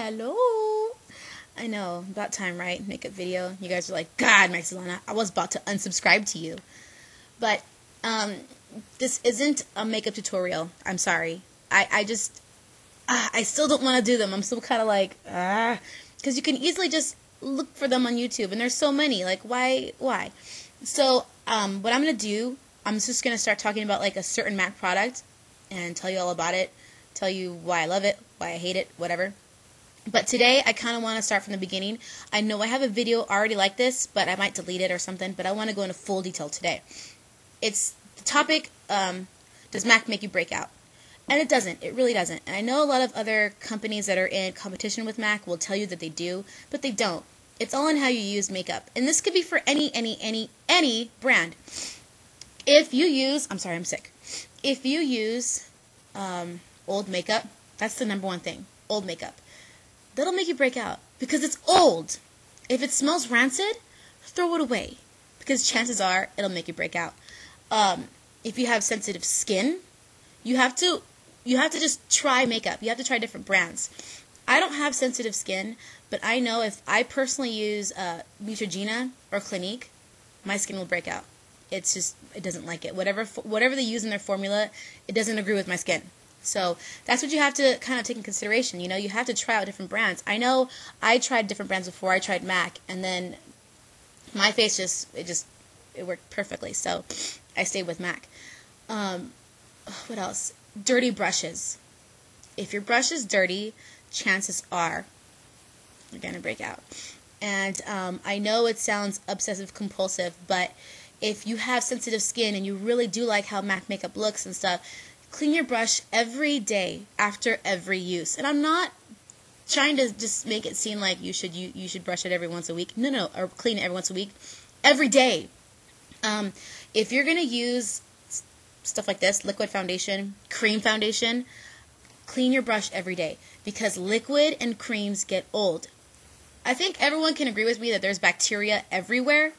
Hello. I know, about time, right? Makeup video. You guys are like, God, Maxilana, I was about to unsubscribe to you. But this isn't a makeup tutorial. I'm sorry. I still don't want to do them. I'm still kind of like, because you can easily just look for them on YouTube, and there's so many. Like, why? So, what I'm going to do, I'm just going to start talking about like a certain MAC product and tell you all about it, tell you why I love it, why I hate it, whatever. But today, I kind of want to start from the beginning. I know I have a video already like this, but I might delete it or something, but I want to go into full detail today. It's the topic, does MAC make you break out? And it doesn't. It really doesn't. And I know a lot of other companies that are in competition with MAC will tell you that they do, but they don't. It's all in how you use makeup. And this could be for any brand. If you use, I'm sorry, I'm sick. If you use old makeup, that's the number one thing, old makeup. That'll make you break out because it's old. If it smells rancid, throw it away because chances are it'll make you break out. If you have sensitive skin, you have to just try makeup. You have to try different brands. I don't have sensitive skin, but I know if I personally use Neutrogena or Clinique, my skin will break out. It's just, it doesn't like it. Whatever they use in their formula, it doesn't agree with my skin. So that's what you have to kind of take in consideration. You know, you have to try out different brands. I know I tried different brands before. I tried MAC, and then my face it worked perfectly. So I stayed with MAC. What else? Dirty brushes. If your brush is dirty, chances are you're going to break out. And I know it sounds obsessive compulsive, but if you have sensitive skin and you really do like how MAC makeup looks and stuff, clean your brush every day after every use. And I'm not trying to just make it seem like you should brush it every once a week. No, or clean it every once a week. Every day. If you're going to use stuff like this, liquid foundation, cream foundation, clean your brush every day because liquid and creams get old. I think everyone can agree with me that there's bacteria everywhere,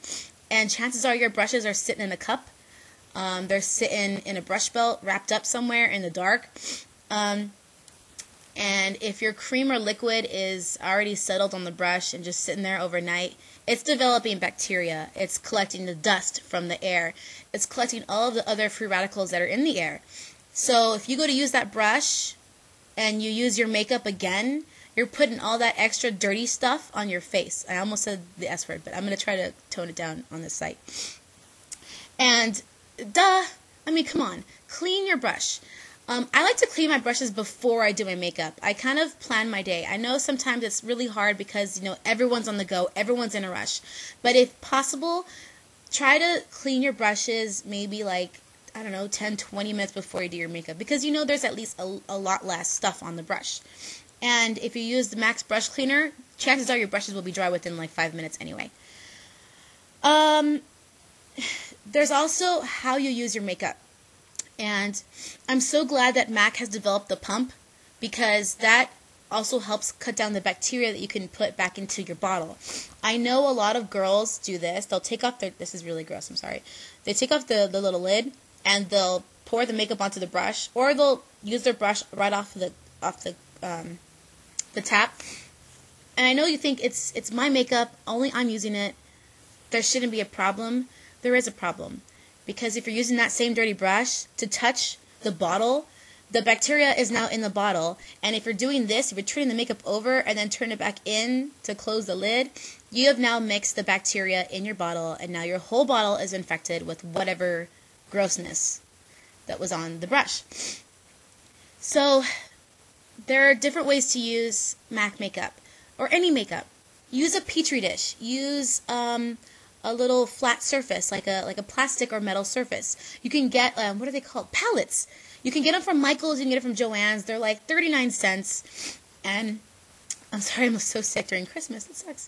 and chances are your brushes are sitting in a cup. They're sitting in a brush belt wrapped up somewhere in the dark. And if your cream or liquid is already settled on the brush and just sitting there overnight, it's developing bacteria. It's collecting the dust from the air. It's collecting all of the other free radicals that are in the air. So if you go to use that brush and you use your makeup again, you're putting all that extra dirty stuff on your face. I almost said the S word, but I'm going to try to tone it down on this site. And come on, clean your brush. I like to clean my brushes before I do my makeup. I kind of plan my day. I know sometimes it's really hard because, everyone's on the go, everyone's in a rush. But if possible, try to clean your brushes maybe 10, 20 minutes before you do your makeup because there's at least a lot less stuff on the brush. And if you use the MAC brush cleaner, chances are your brushes will be dry within 5 minutes anyway. There's also how you use your makeup. And I'm so glad that MAC has developed the pump because that also helps cut down the bacteria that you can put back into your bottle. I know a lot of girls do this. They'll take off this is really gross, I'm sorry. They take off the little lid and they'll pour the makeup onto the brush, or they'll use their brush right off the tap. And I know you think it's my makeup, only I'm using it. There shouldn't be a problem. There is a problem. Because if you're using that same dirty brush to touch the bottle, the bacteria is now in the bottle. And if you're doing this, if you're turning the makeup over and then turn it back in to close the lid, you have now mixed the bacteria in your bottle, and now your whole bottle is infected with whatever grossness that was on the brush. So there are different ways to use MAC makeup or any makeup. Use a petri dish. Use a little flat surface, like a plastic or metal surface. You can get, what are they called? Pallets. You can get them from Michael's, you can get them from Joann's. They're like 39 cents. And I'm sorry, I'm so sick during Christmas. It sucks.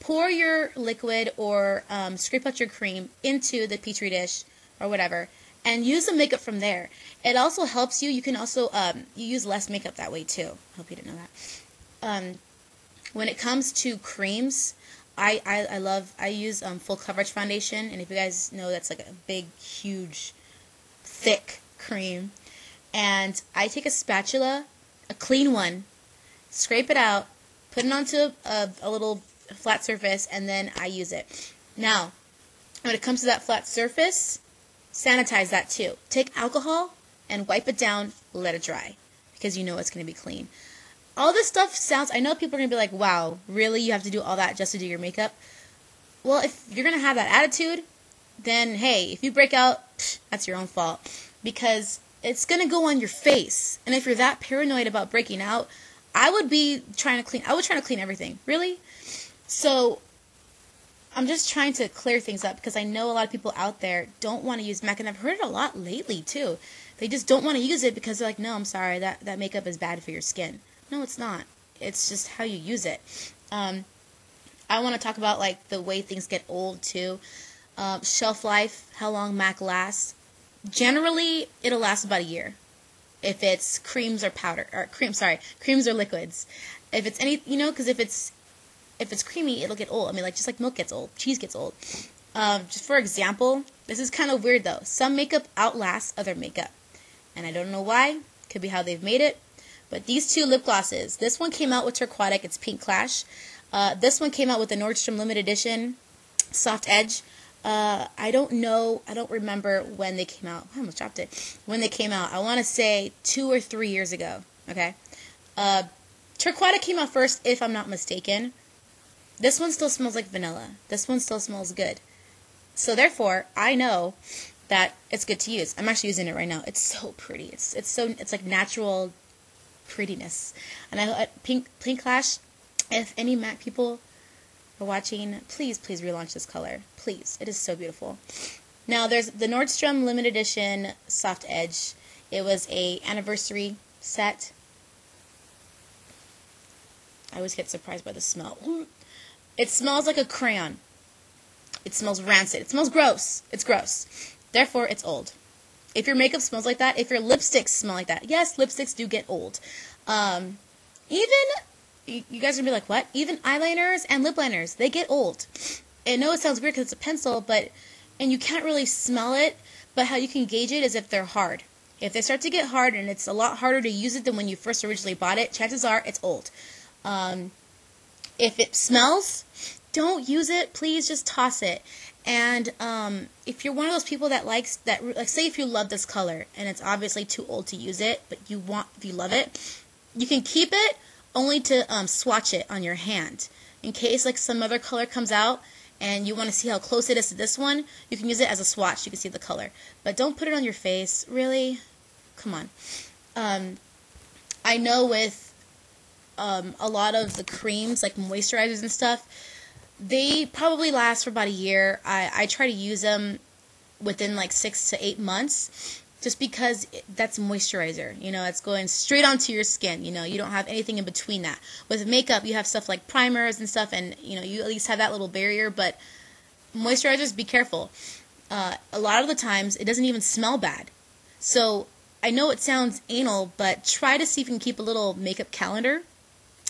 Pour your liquid or scrape out your cream into the petri dish or whatever, and use the makeup from there. It also helps you. You can also you use less makeup that way too. I hope you didn't know that. When it comes to creams, I use full coverage foundation, and if you guys know, that's like a big, huge, thick cream. And I take a spatula, a clean one, scrape it out, put it onto a little flat surface, and then I use it. Now, when it comes to that flat surface, sanitize that too. Take alcohol and wipe it down, let it dry, because you know it's going to be clean. All this stuff sounds, I know people are going to be like, wow, really? You have to do all that just to do your makeup? Well, if you're going to have that attitude, then hey, if you break out, that's your own fault, because it's going to go on your face. And if you're that paranoid about breaking out, I would try to clean everything. Really? So I'm just trying to clear things up, because I know a lot of people out there don't want to use MAC, and I've heard it a lot lately too. They just don't want to use it because they're like, no, I'm sorry, that makeup is bad for your skin. No, it's not. It's just how you use it. I want to talk about like the way things get old too. Shelf life, how long MAC lasts. Generally, it'll last about a year. If it's creams or creams or liquids. If it's because if it's creamy, it'll get old. I mean, like just like milk gets old, cheese gets old. Just for example, this is kind of weird though. Some makeup outlasts other makeup, and I don't know why. Could be how they've made it. But these two lip glosses, this one came out with Turquoise, it's Pink Clash. This one came out with the Nordstrom Limited Edition Soft Edge. I don't remember when they came out. I almost dropped it. When they came out, I want to say 2 or 3 years ago. Okay. Turquoise came out first, if I'm not mistaken. This one still smells like vanilla. This one still smells good. So therefore, I know that it's good to use. I'm actually using it right now. It's so pretty. It's like natural prettiness. And I Pink Clash, if any MAC people are watching, please relaunch this color. Please. It is so beautiful. Now there's the Nordstrom Limited Edition Soft Edge. It was a anniversary set. I always get surprised by the smell. It smells like a crayon. It smells rancid. It smells gross. It's gross. Therefore, it's old. If your makeup smells like that, if your lipsticks smell like that, yes, lipsticks do get old. You guys are going to be like, what? Even eyeliners and lip liners, they get old. I know it sounds weird because it's a pencil, and you can't really smell it, but how you can gauge it is if they're hard. If they start to get hard and it's a lot harder to use it than when you first originally bought it, chances are it's old. If it smells, don't use it. Please just toss it. And if you're one of those people that like, say if you love this color and it's obviously too old to use it, but if you love it, you can keep it only to swatch it on your hand. In case like some other color comes out and you want to see how close it is to this one, you can use it as a swatch. You can see the color. But don't put it on your face. Really? Come on. I know with a lot of the creams, like moisturizers and stuff, they probably last for about a year. I try to use them within like 6 to 8 months, just because that's moisturizer. It's going straight onto your skin. You don't have anything in between that. With makeup, you have stuff like primers and stuff, and you at least have that little barrier. But moisturizers, be careful. A lot of the times, it doesn't even smell bad. So I know it sounds anal, but try to see if you can keep a little makeup calendar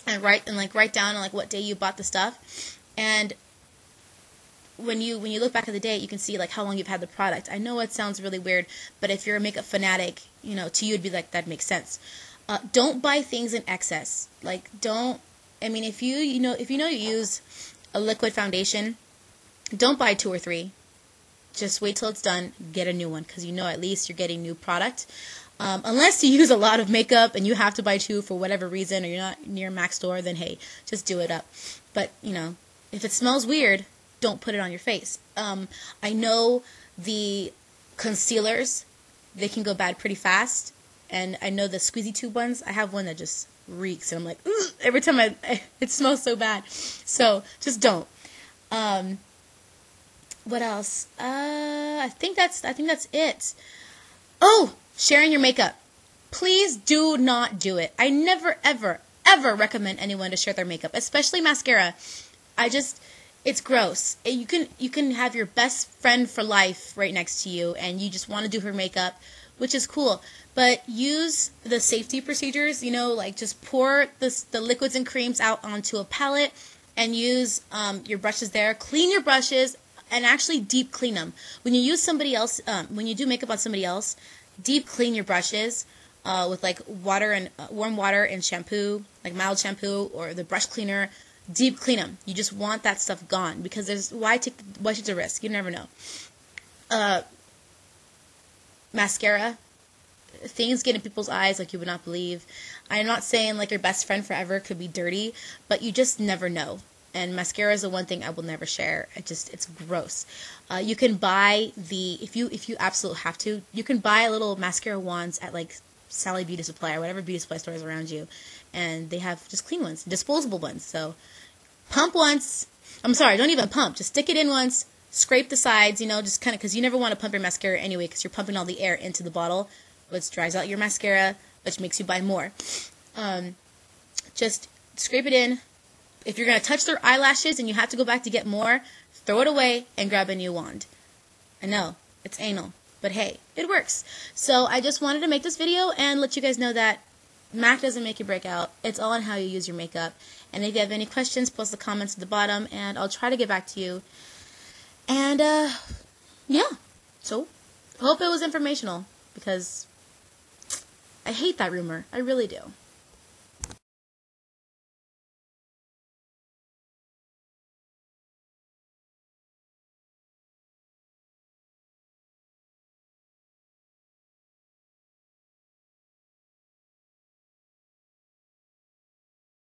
and write down like what day you bought the stuff. And when you look back at the date, you can see like how long you've had the product. I know it sounds really weird, but if you're a makeup fanatic, to you it'd be like, that makes sense. Don't buy things in excess. Like if you use a liquid foundation, don't buy 2 or 3. Just wait till it's done, get a new one, because at least you're getting new product. Unless you use a lot of makeup and you have to buy 2 for whatever reason, or you're not near a MAC store, then hey, just do it up. But if it smells weird, don't put it on your face. I know the concealers, they can go bad pretty fast. And I know the squeezy tube ones, I have one that just reeks. And I'm like, ugh, every time it smells so bad. So just don't. What else? I think that's it. Oh, sharing your makeup. Please do not do it. I never, ever, ever recommend anyone to share their makeup, especially mascara. It's gross. You can have your best friend for life right next to you, and you just want to do her makeup, which is cool. But use the safety procedures, like just pour the liquids and creams out onto a palette, and use your brushes there. Clean your brushes, and actually deep clean them. When you use somebody else, when you do makeup on somebody else, deep clean your brushes. with like water and warm water and shampoo, like mild shampoo or the brush cleaner. Deep clean them. You just want that stuff gone because there's why take the risk? You never know. Mascara. Things get in people's eyes like you would not believe. I'm not saying like your best friend forever could be dirty, but you just never know. And mascara is the one thing I will never share. It's gross. You can buy if you absolutely have to, you can buy little mascara wands at like Sally Beauty Supply or whatever beauty supply stores around you, and they have just clean ones, disposable ones. So pump once. I'm sorry, don't even pump. Just stick it in once. Scrape the sides, just kind of, because you never want to pump your mascara anyway, because you're pumping all the air into the bottle, which dries out your mascara, which makes you buy more. Just scrape it in. If you're going to touch their eyelashes and you have to go back to get more, throw it away and grab a new wand. I know, it's anal, but hey, it works. So I just wanted to make this video and let you guys know that MAC doesn't make you break out. It's all on how you use your makeup. And if you have any questions, post the comments at the bottom, and I'll try to get back to you. And, yeah. So, hope it was informational, because I hate that rumor. I really do.